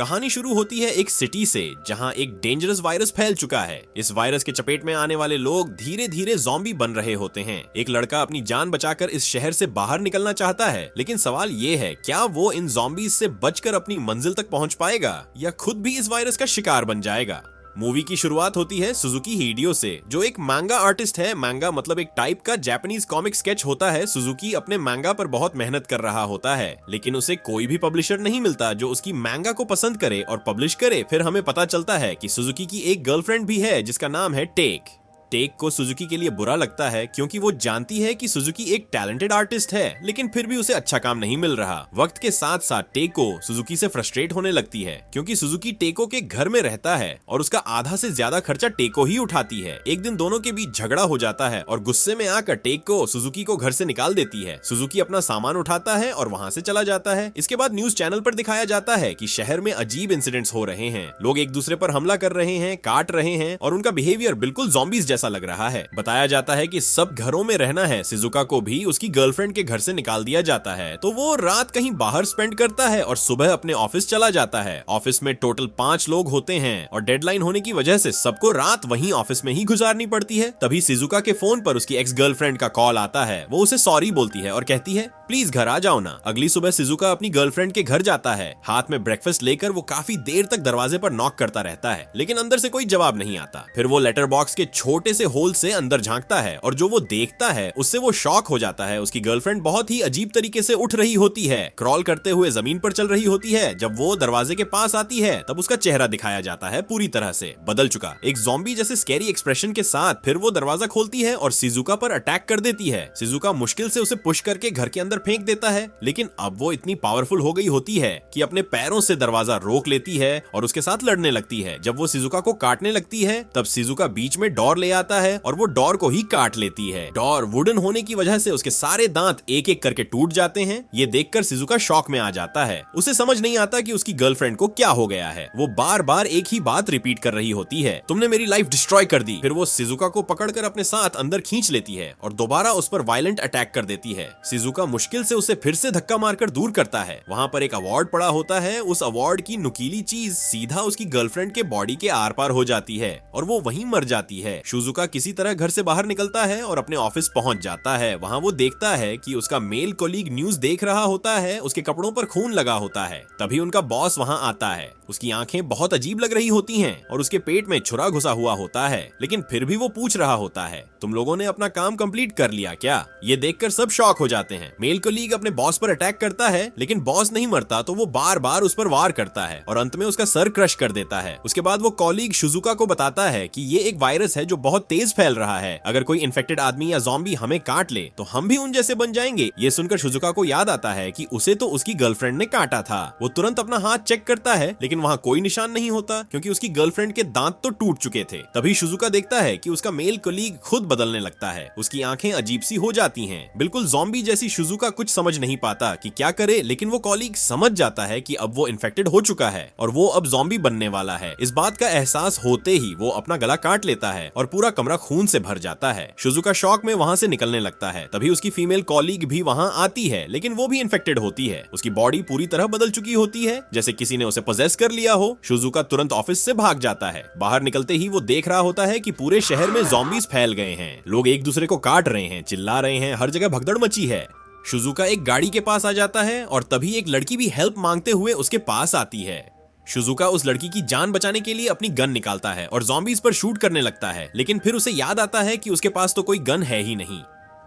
कहानी शुरू होती है एक सिटी से जहां एक डेंजरस वायरस फैल चुका है। इस वायरस के चपेट में आने वाले लोग धीरे धीरे ज़ॉम्बी बन रहे होते हैं। एक लड़का अपनी जान बचाकर इस शहर से बाहर निकलना चाहता है, लेकिन सवाल ये है क्या वो इन ज़ॉम्बीज से बचकर अपनी मंजिल तक पहुंच पाएगा या खुद भी इस वायरस का शिकार बन जाएगा। मूवी की शुरुआत होती है सुजुकी हिडियो से, जो एक मांगा आर्टिस्ट है। मांगा मतलब एक टाइप का जापानीज कॉमिक स्केच होता है। सुजुकी अपने मांगा पर बहुत मेहनत कर रहा होता है, लेकिन उसे कोई भी पब्लिशर नहीं मिलता जो उसकी मांगा को पसंद करे और पब्लिश करे। फिर हमें पता चलता है कि सुजुकी की एक गर्लफ्रेंड भी है जिसका नाम है टेक। टेक को सुजुकी के लिए बुरा लगता है क्योंकि वो जानती है कि सुजुकी एक टैलेंटेड आर्टिस्ट है, लेकिन फिर भी उसे अच्छा काम नहीं मिल रहा। वक्त के साथ साथ टेको सुजुकी से फ्रस्ट्रेट होने लगती है क्योंकि सुजुकी टेको के घर में रहता है और उसका आधा से ज्यादा खर्चा टेको ही उठाती है। एक दिन दोनों के बीच झगड़ा हो जाता है और गुस्से में आकर टेको सुजुकी को घर से निकाल देती है। सुजुकी अपना सामान उठाता है और वहाँ से चला जाता है। इसके बाद न्यूज चैनल पर दिखाया जाता है कि शहर में अजीब इंसिडेंट्स हो रहे हैं। लोग एक दूसरे पर हमला कर रहे हैं, काट रहे हैं और उनका बिहेवियर बिल्कुल ज़ॉम्बीज जैसा लग रहा है। बताया जाता है कि सब घरों में रहना है। शिजुका को भी उसकी गर्लफ्रेंड के घर से निकाल दिया जाता है, तो वो रात कहीं बाहर स्पेंड करता है और सुबह अपने ऑफिस चला जाता है। ऑफिस में टोटल 5 लोग होते हैं और डेडलाइन होने की वजह से सबको रात वहीं ऑफिस में ही गुजारनी पड़ती है। तभी शिजुका के फोन पर उसकी एक्स गर्लफ्रेंड का कॉल आता है। वो उसे सॉरी बोलती है और कहती है प्लीज घर आ जाओ ना। अगली सुबह शिजुका अपनी गर्लफ्रेंड के घर जाता है। हाथ में ब्रेकफास्ट लेकर वो काफी देर तक दरवाजे पर नॉक करता रहता है, लेकिन अंदर से कोई जवाब नहीं आता। फिर वो लेटर बॉक्स के छोटे से होल से अंदर झांकता है और जो वो देखता है उससे वो शॉक हो जाता है। उसकी गर्लफ्रेंड बहुत ही अजीब तरीके से उठ रही होती है, क्रॉल करते हुए जमीन पर चल रही होती है। जब वो दरवाजे के पास आती है तब उसका चेहरा दिखाया जाता है पूरी तरह से बदल चुका, एक ज़ॉम्बी जैसे स्कैरी एक्सप्रेशन के साथ। फिर वो दरवाजा खोलती है और शिजुका पर अटैक कर देती है। शिजुका मुश्किल से उसे पुश करके घर के अंदर फेंक देता है, लेकिन अब वो इतनी पावरफुल हो गई होती है कि अपने पैरों से दरवाजा रोक लेती है और उसके साथ लड़ने लगती है। जब वो शिजुका को काटने लगती है तब शिजुका बीच में डोर ले आता है और वो डोर को ही काट लेती है। डोर वुडन होने की वजह से उसके सारे दांत एक एक करके टूट जाते हैं। ये देखकर शिजुका शॉक में आ जाता है। उसे समझ नहीं आता कि उसकी गर्लफ्रेंड को क्या हो गया है। वो बार बार एक ही बात रिपीट कर रही होती है, तुमने मेरी लाइफ डिस्ट्रॉय कर दी। फिर वो शिजुका को पकड़कर अपने साथ अंदर खींच लेती है और दोबारा उस पर वायलेंट अटैक कर देती है। शिजुका मुश्किल से उसे फिर से धक्का मारकर दूर करता है। वहाँ पर एक अवार्ड पड़ा होता है। उस अवार्ड की नुकीली चीज सीधा उसकी गर्लफ्रेंड के बॉडी के आर पार हो जाती है और वो वहीं मर जाती है। शिजुका किसी तरह घर से बाहर निकलता है और अपने ऑफिस पहुंच जाता है। वहाँ वो देखता है कि उसका मेल कोलीग न्यूज देख रहा होता है। उसके कपड़ों पर खून लगा होता है। तभी उनका बॉस वहाँ आता है। उसकी आंखें बहुत अजीब लग रही होती हैं और उसके पेट में छुरा घुसा हुआ होता है, लेकिन फिर भी वो पूछ रहा होता है तुम लोगों ने अपना काम कंप्लीट कर लिया क्या? ये देखकर सब शॉक हो जाते हैं। मेल कोलीग अपने बॉस पर अटैक करता है, लेकिन बॉस नहीं मरता तो वो बार बार उस पर वार करता है और अंत में उसका सर क्रश कर देता है। उसके बाद वो कॉलीग शिजुका को बताता है कि ये एक वायरस है जो बहुत तेज फैल रहा है। अगर कोई इन्फेक्टेड आदमी या ज़ॉम्बी हमें काट ले तो हम भी उन जैसे बन जाएंगे। ये सुनकर शिजुका को याद आता है कि उसे तो उसकी गर्लफ्रेंड ने काटा था। वो तुरंत अपना हाथ चेक करता है, लेकिन वहाँ कोई निशान नहीं होता क्योंकि उसकी गर्लफ्रेंड के दांत तो टूट चुके थे। तभी शिजुका देखता है कि उसका मेल कोलीग खुद बदलने लगता है। उसकी आंखें अजीब सी हो जाती हैं, बिल्कुल ज़ॉम्बी जैसी। शिजुका कुछ समझ नहीं पाता कि क्या करे, लेकिन वो कॉलीग समझ जाता है कि अब वो इन्फेक्टेड हो चुका है और वो अब ज़ॉम्बी बनने वाला है। इस बात का एहसास होते ही वो अपना गला काट लेता है और पूरा कमरा खून से भर जाता है। शिजुका शॉक में वहाँ से निकलने लगता है। तभी उसकी फीमेल कॉलीग भी वहाँ आती है, लेकिन वो भी इन्फेक्टेड होती है। उसकी बॉडी पूरी तरह बदल चुकी होती है, जैसे किसी ने उसे पोजेस कर लिया हो। शिजुका तुरंत ऑफिस से भाग जाता है। बाहर निकलते ही वो देख रहा होता है कि पूरे शहर में ज़ॉम्बीज फैल गए हैं। लोग एक दूसरे को काट रहे हैं, चिल्ला रहे हैं, हर जगह भगदड़ मची है। शिजुका एक गाड़ी के पास आ जाता है और तभी एक लड़की भी हेल्प मांगते हुए उसके पास आती है। शिजुका उस लड़की की जान बचाने के लिए अपनी गन निकालता है और ज़ॉम्बीज पर शूट करने लगता है, लेकिन फिर उसे याद आता है कि उसके पास तो कोई गन है ही नहीं।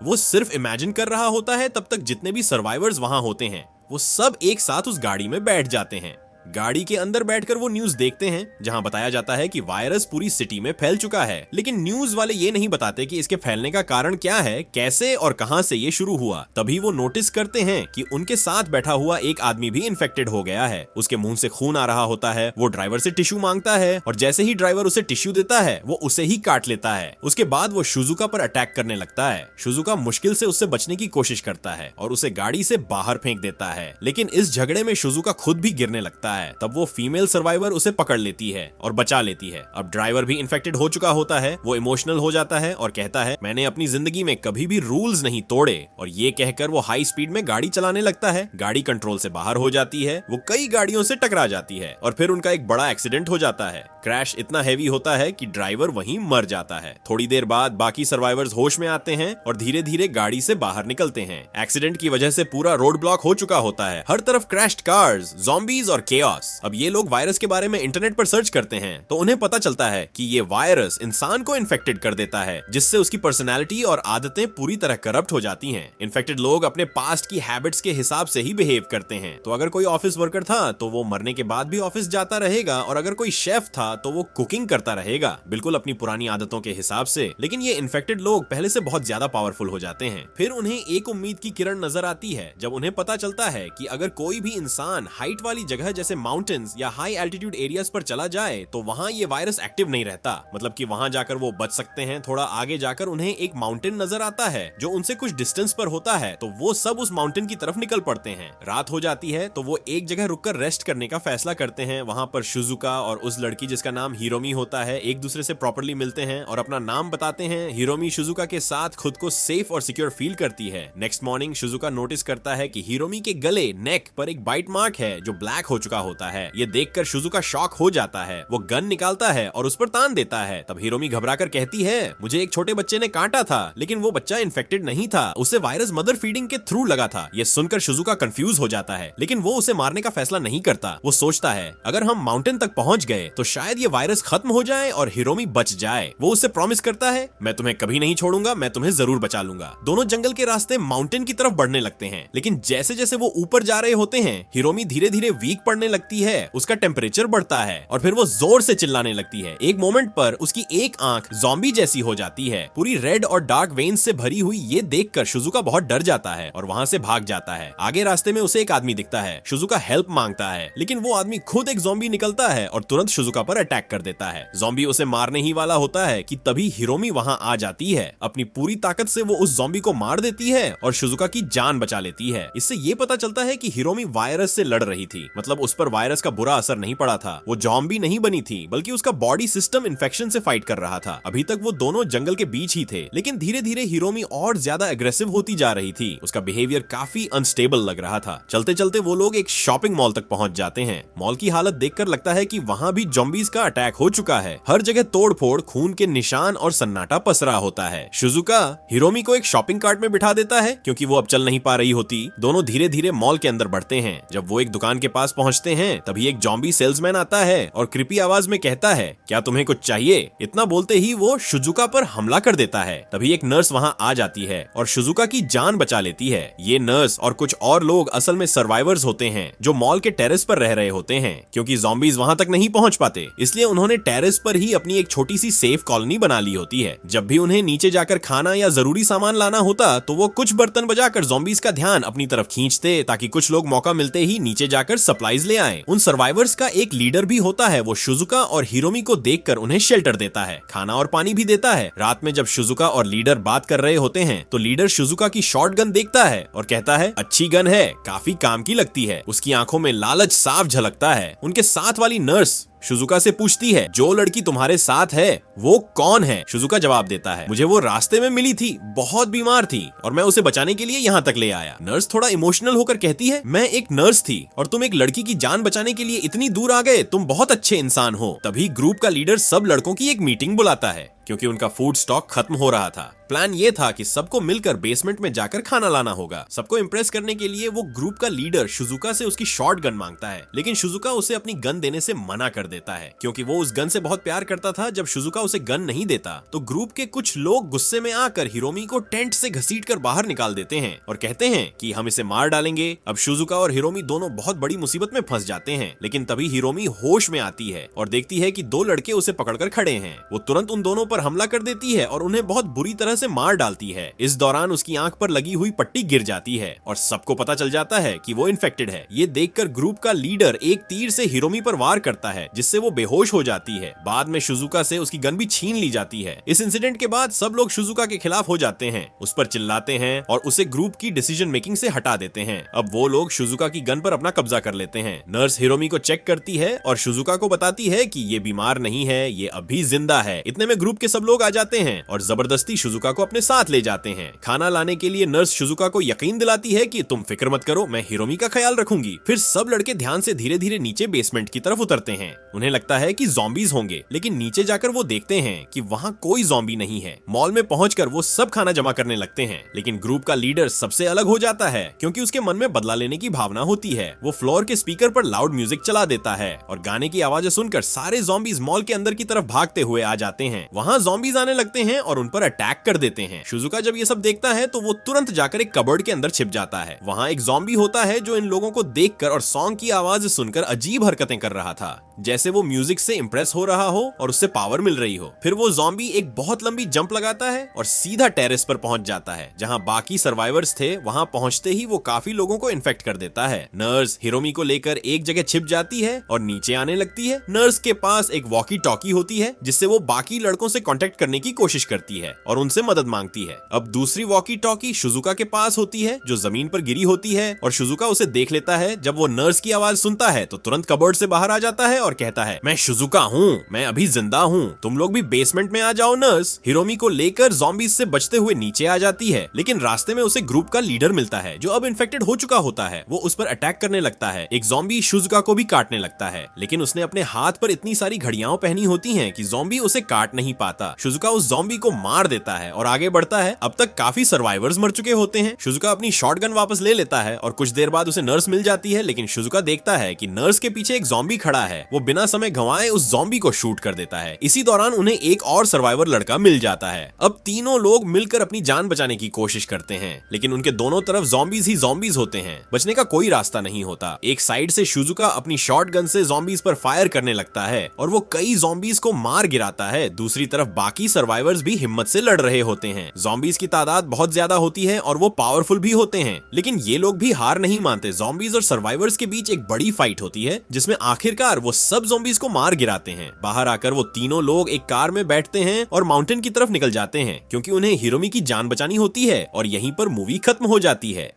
वो सिर्फ इमेजिन कर रहा होता है। तब तक जितने भी सर्वाइवर्स वहां होते हैं वो सब एक साथ उस गाड़ी में बैठ जाते हैं। गाड़ी के अंदर बैठकर वो न्यूज देखते हैं, जहां बताया जाता है कि वायरस पूरी सिटी में फैल चुका है, लेकिन न्यूज वाले ये नहीं बताते कि इसके फैलने का कारण क्या है, कैसे और कहां से ये शुरू हुआ। तभी वो नोटिस करते हैं कि उनके साथ बैठा हुआ एक आदमी भी इन्फेक्टेड हो गया है। उसके मुंह से खून आ रहा होता है। वो ड्राइवर से टिश्यू मांगता है और जैसे ही ड्राइवर उसे टिश्यू देता है वो उसे ही काट लेता है। उसके बाद वो शिजुका पर अटैक करने लगता है। शिजुका मुश्किल से उससे बचने की कोशिश करता है और उसे गाड़ी से बाहर फेंक देता है, लेकिन इस झगड़े में शिजुका खुद भी गिरने लगता है तब वो फीमेल सर्वाइवर उसे पकड़ लेती है और बचा लेती है। अब ड्राइवर भी इन्फेक्टेड हो चुका होता है, वो इमोशनल हो जाता है और कहता है मैंने अपनी जिंदगी में कभी भी रूल्स नहीं तोड़े, और ये कहकर वो हाई स्पीड में गाड़ी चलाने लगता है। गाड़ी कंट्रोल से बाहर हो जाती है, वो कई गाड़ियों से टकरा जाती है और फिर उनका एक बड़ा एक्सीडेंट हो जाता है। क्रैश इतना हैवी होता है कि ड्राइवर वहीं मर जाता है। थोड़ी देर बाद बाकी सर्वाइवर्स होश में आते हैं और धीरे धीरे गाड़ी से बाहर निकलते हैं। एक्सीडेंट की वजह से पूरा रोड ब्लॉक हो चुका होता है, हर तरफ क्रैश्ड कार्स, ज़ॉम्बीज और केओस। अब ये लोग वायरस के बारे में इंटरनेट पर सर्च करते हैं तो उन्हें पता चलता है कि ये वायरस इंसान को इन्फेक्टेड कर देता है, जिससे उसकी पर्सनैलिटी और आदतें पूरी तरह करप्ट हो जाती हैं। इन्फेक्टेड लोग अपने पास्ट की हैबिट्स के हिसाब से ही बिहेव करते हैं। तो अगर कोई ऑफिस वर्कर था तो वो मरने के बाद भी ऑफिस जाता रहेगा, और अगर कोई शेफ था तो वो कुकिंग करता रहेगा, बिल्कुल अपनी पुरानी आदतों के हिसाब से। लेकिन ये इन्फेक्टेड लोग पहले से बहुत ज्यादा पावरफुल हो जाते हैं। फिर उन्हें एक उम्मीद की किरण नजर आती है जब उन्हें पता चलता है कि अगर कोई भी इंसान हाइट वाली जगह जैसे माउंटेन्स या हाई एल्टीट्यूड एरियाज पर चला जाए तो वहाँ ये वायरस एक्टिव नहीं रहता, मतलब कि वहाँ जाकर वो बच सकते हैं। थोड़ा आगे जाकर उन्हें एक माउंटेन नजर आता है जो उनसे कुछ डिस्टेंस पर होता है, तो वो सब उस माउंटेन की तरफ निकल पड़ते हैं। रात हो जाती है तो वो एक जगह रुककर रेस्ट करने का फैसला करते हैं। वहाँ पर शिजुका और उस लड़की जिसका नाम हिरोमी होता है एक दूसरे से प्रॉपर्ली मिलते हैं और अपना नाम बताते हैं। हिरोमी शिजुका के साथ खुद को सेफ और सिक्योर फील करती है। नेक्स्ट मॉर्निंग शिजुका नोटिस करता है कि हिरोमी के गले नेक पर एक बाइट मार्क है जो ब्लैक हो चुका होता है। ये देखकर शिजुका शॉक हो जाता है, वो गन निकालता है और उस पर तान देता है। तब हिरोमी घबराकर कहती है मुझे एक छोटे बच्चे ने काटा था, लेकिन वो बच्चा इन्फेक्टेड नहीं था, उसे वायरस मदर फीडिंग के थ्रू लगा था। ये सुनकर शिजुका कंफ्यूज हो जाता है, लेकिन वो उसे मारने का फैसला नहीं करता। वो सोचता है अगर हम माउंटेन तक पहुंच गए तो शायद ये वायरस खत्म हो जाए और हिरोमी बच जाए। वो उससे प्रॉमिस करता है मैं तुम्हें कभी नहीं छोड़ूंगा, मैं तुम्हें जरूर बचा लूंगा। दोनों जंगल के रास्ते माउंटेन की तरफ बढ़ने लगते हैं, लेकिन जैसे जैसे वो ऊपर जा रहे होते हैं हिरोमी धीरे धीरे वीक पड़ने लगती है, उसका टेम्परेचर बढ़ता है और फिर वो जोर से चिल्लाने लगती है। एक मोमेंट पर उसकी एक आंख ज़ॉम्बी जैसी हो जाती है, पूरी रेड और डार्क वेन्स से भरी हुई। ये देखकर शिजुका बहुत डर जाता है और वहां से भाग जाता है। आगे रास्ते में उसे एक आदमी दिखता है, शिजुका हेल्प मांगता है, लेकिन वो आदमी खुद एक ज़ॉम्बी निकलता है और तुरंत शिजुका पर अटैक कर देता है। ज़ॉम्बी उसे मारने ही वाला होता है कि तभी हिरोमी वहां आ जाती है। अपनी पूरी ताकत से वो उस ज़ॉम्बी को मार देती है और शिजुका की जान बचा लेती है। इससे ये पता चलता है कि हिरोमी वायरस से लड़ रही थी, मतलब उस पर वायरस का बुरा असर नहीं पड़ा था। वो ज़ॉम्बी नहीं बनी थी, बल्कि उसका बॉडी सिस्टम इन्फेक्शन से फाइट कर रहा था। अभी तक वो दोनों जंगल के बीच ही थे, लेकिन धीरे धीरे हिरोमी और ज्यादा एग्रेसिव होती जा रही थी। उसका बिहेवियर काफी अनस्टेबल लग रहा था। चलते चलते वो लोग एक शॉपिंग मॉल तक पहुंच जाते हैं। मॉल की हालत देखकर लगता है कि वहां भी ज़ॉम्बीज का अटैक हो चुका है। हर जगह तोड़फोड़, खून के निशान और सन्नाटा पसरा होता है। शिजुका हिरोमी को एक शॉपिंग कार्ट में बिठा देता है क्योंकि वो अब चल नहीं पा रही होती। दोनों धीरे धीरे मॉल के अंदर बढ़ते हैं। जब वो एक दुकान के पास पहुंचते हैं तभी एक ज़ॉम्बी सेल्समैन आता है और कृपी आवाज में कहता है क्या तुम्हें कुछ चाहिए। इतना बोलते ही वो शिजुका पर हमला कर देता है। तभी एक नर्स वहां आ जाती है और शिजुका की जान बचा लेती है। ये नर्स और कुछ और लोग असल में सर्वाइवर्स होते हैं जो मॉल के टेरेस पर रह रहे होते हैं। क्योंकि ज़ॉम्बीज वहां तक नहीं पहुंच पाते, इसलिए उन्होंने टेरेस पर ही अपनी एक छोटी सी सेफ कॉलोनी बना ली होती है। जब भी उन्हें नीचे जाकर खाना या जरूरी सामान लाना होता तो वो कुछ बर्तन बजाकर ज़ॉम्बीज का ध्यान अपनी तरफ खींचते, ताकि कुछ लोग मौका मिलते ही नीचे जाकर सप्लाईज ले आए। उन सर्वाइवर्स का एक लीडर भी होता है, वो शिजुका और हिरोमी को देखकर उन्हें शेल्टर देता है, खाना और पानी भी देता है। रात में जब शिजुका और लीडर बात कर रहे होते हैं तो लीडर शिजुका की शॉटगन देखता है और कहता है अच्छी गन है, काफी काम की लगती है। उसकी आंखों में लालच साफ झलकता है। उनके साथ वाली नर्स शिजुका से पूछती है जो लड़की तुम्हारे साथ है वो कौन है। शिजुका जवाब देता है मुझे वो रास्ते में मिली थी, बहुत बीमार थी और मैं उसे बचाने के लिए यहाँ तक ले आया। नर्स थोड़ा इमोशनल होकर कहती है मैं एक नर्स थी और तुम एक लड़की की जान बचाने के लिए इतनी दूर आ गए, तुम बहुत अच्छे इंसान हो। तभी ग्रुप का लीडर सब लड़कों की एक मीटिंग बुलाता है क्योंकि उनका फूड स्टॉक खत्म हो रहा था। प्लान ये था कि सबको मिलकर बेसमेंट में जाकर खाना लाना होगा। सबको इम्प्रेस करने के लिए वो ग्रुप का लीडर शिजुका से उसकी शॉर्ट गन मांगता है, लेकिन शिजुका उसे अपनी गन देने से मना कर देता है क्योंकि वो उस गन से बहुत प्यार करता था। जब शिजुका उसे गन नहीं देता तो ग्रुप के कुछ लोग गुस्से में आकर हिरोमी को टेंट से घसीटकर बाहर निकाल देते हैं और कहते हैं कि हम इसे मार डालेंगे। अब शिजुका और हिरोमी दोनों बहुत बड़ी मुसीबत में फंस जाते हैं, लेकिन तभी हिरोमी होश में आती है और देखती है कि दो लड़के उसे पकड़कर खड़े हैं। वो तुरंत उन दोनों पर पर हमला कर देती है और उन्हें बहुत बुरी तरह से मार डालती है। इस दौरान उसकी आंख पर लगी हुई पट्टी गिर जाती है और सबको पता चल जाता है कि वो इन्फेक्टेड है। ये देखकर ग्रुप का लीडर एक तीर से हिरोमी पर वार करता है, जिससे वो बेहोश हो जाती है। बाद में शिजुका से उसकी गन भी छीन ली जाती है। इस इंसिडेंट के बाद सब लोग शिजुका के खिलाफ हो जाते हैं, उस पर चिल्लाते हैं और उसे ग्रुप की डिसीजन मेकिंग से हटा देते हैं। अब वो लोग शिजुका की गन पर अपना कब्जा कर लेते हैं। नर्स हिरोमी को चेक करती है और शिजुका को बताती है कि ये बीमार नहीं है, ये अभी जिंदा है। इतने में ग्रुप के सब लोग आ जाते हैं और जबरदस्ती शिजुका को अपने साथ ले जाते हैं। खाना लाने के लिए नर्स शिजुका को यकीन दिलाती है कि तुम फिक्र मत करो, मैं हिरोमी का ख्याल रखूंगी। फिर सब लड़के ध्यान से धीरे धीरे नीचे बेसमेंट की तरफ उतरते हैं। उन्हें लगता है कि ज़ॉम्बीज होंगे, लेकिन नीचे जाकर वो देखते हैं कि वहाँ कोई ज़ॉम्बी नहीं है। मॉल में पहुंचकर वो सब खाना जमा करने लगते हैं, लेकिन ग्रुप का लीडर सबसे अलग हो जाता है क्योंकि उसके मन में बदला लेने की भावना होती है। वो फ्लोर के स्पीकर पर लाउड म्यूजिक चला देता है और गाने की आवाजें सुनकर सारे ज़ॉम्बीज मॉल के अंदर की तरफ भागते हुए आ जाते हैं। वहाँ ज़ॉम्बीज आने लगते हैं और उन पर अटैक कर देते हैं। शिजुका जब ये सब देखता है तो वो तुरंत जाकर एक कबर्ड के अंदर छिप जाता है। वहाँ एक ज़ॉम्बी होता है जो इन लोगों को देखकर और सॉन्ग की आवाज सुनकर अजीब हरकतें कर रहा था, जैसे वो म्यूजिक से इंप्रेस हो रहा हो और उससे पावर मिल रही हो। फिर वो ज़ॉम्बी एक बहुत लंबी जंप लगाता है और सीधा टेरेस पर पहुंच जाता है जहां बाकी सर्वाइवर्स थे। वहां पहुंचते ही वो काफी लोगों को इन्फेक्ट कर देता है। नर्स हिरोमी को लेकर एक जगह छिप जाती है और नीचे आने लगती है। नर्स के पास एक वॉकी टॉकी होती है जिससे वो बाकी लड़कों से कांटेक्ट करने की कोशिश करती है और उनसे मदद मांगती है। अब दूसरी वॉकी टॉकी शिजुका के पास होती है जो जमीन पर गिरी होती है और शिजुका उसे देख लेता है। जब वो नर्स की आवाज सुनता है तो तुरंत कबर्ड से बाहर आ जाता है और कहता है, मैं शिजुका हूँ, मैं अभी जिंदा हूँ, तुम लोग भी बेसमेंट में आ जाओ। नर्स हिरोमी को लेकर ज़ॉम्बीज से बचते हुए नीचे आ जाती है, लेकिन रास्ते में उसे ग्रुप का लीडर मिलता है जो अब इन्फेक्टेड हो चुका होता है। वो उस पर अटैक करने लगता है। एक ज़ॉम्बी शिजुका को भी काटने लगता है, लेकिन उसने अपने हाथ पर इतनी सारी घड़ियां पहनी होती हैं कि ज़ॉम्बी उसे काट नहीं पाता। शिजुका उस ज़ॉम्बी को मार देता है और आगे बढ़ता है। अब तक काफी सर्वाइवर्स मर चुके होते हैं। शिजुका अपनी शॉटगन वापस ले लेता है और कुछ देर बाद उसे नर्स मिल जाती है, लेकिन शिजुका देखता है कि नर्स के पीछे एक ज़ॉम्बी खड़ा है। वो बिना समय गंवाए उस ज़ॉम्बी को शूट कर देता है। इसी दौरान उन्हें एक और सर्वाइवर लड़का मिल जाता है। अब तीनों लोग मिलकर अपनी जान बचाने की कोशिश करते हैं, लेकिन उनके दोनों तरफ ज़ॉम्बीज ही ज़ॉम्बीज होते हैं। बचने का कोई रास्ता नहीं होता। एक साइड से शिजुका अपनी शॉटगन से ज़ॉम्बीज पर फायर करने लगता है और वो कई ज़ॉम्बीज को मार गिराता है। दूसरी तरफ बाकी सर्वाइवर्स भी हिम्मत से लड़ रहे होते हैं। ज़ॉम्बीज की तादाद बहुत ज्यादा होती है और वो पावरफुल भी होते हैं, लेकिन ये लोग भी हार नहीं मानते। ज़ॉम्बीज और सर्वाइवर्स के बीच एक बड़ी फाइट होती है जिसमें आखिरकार वो सब ज़ॉम्बीज को मार गिराते हैं। बाहर आकर वो तीनों लोग एक कार में बैठते हैं और माउंटेन की तरफ निकल जाते हैं क्योंकि उन्हें हिरोमी की जान बचानी होती है और यहीं पर मूवी खत्म हो जाती है।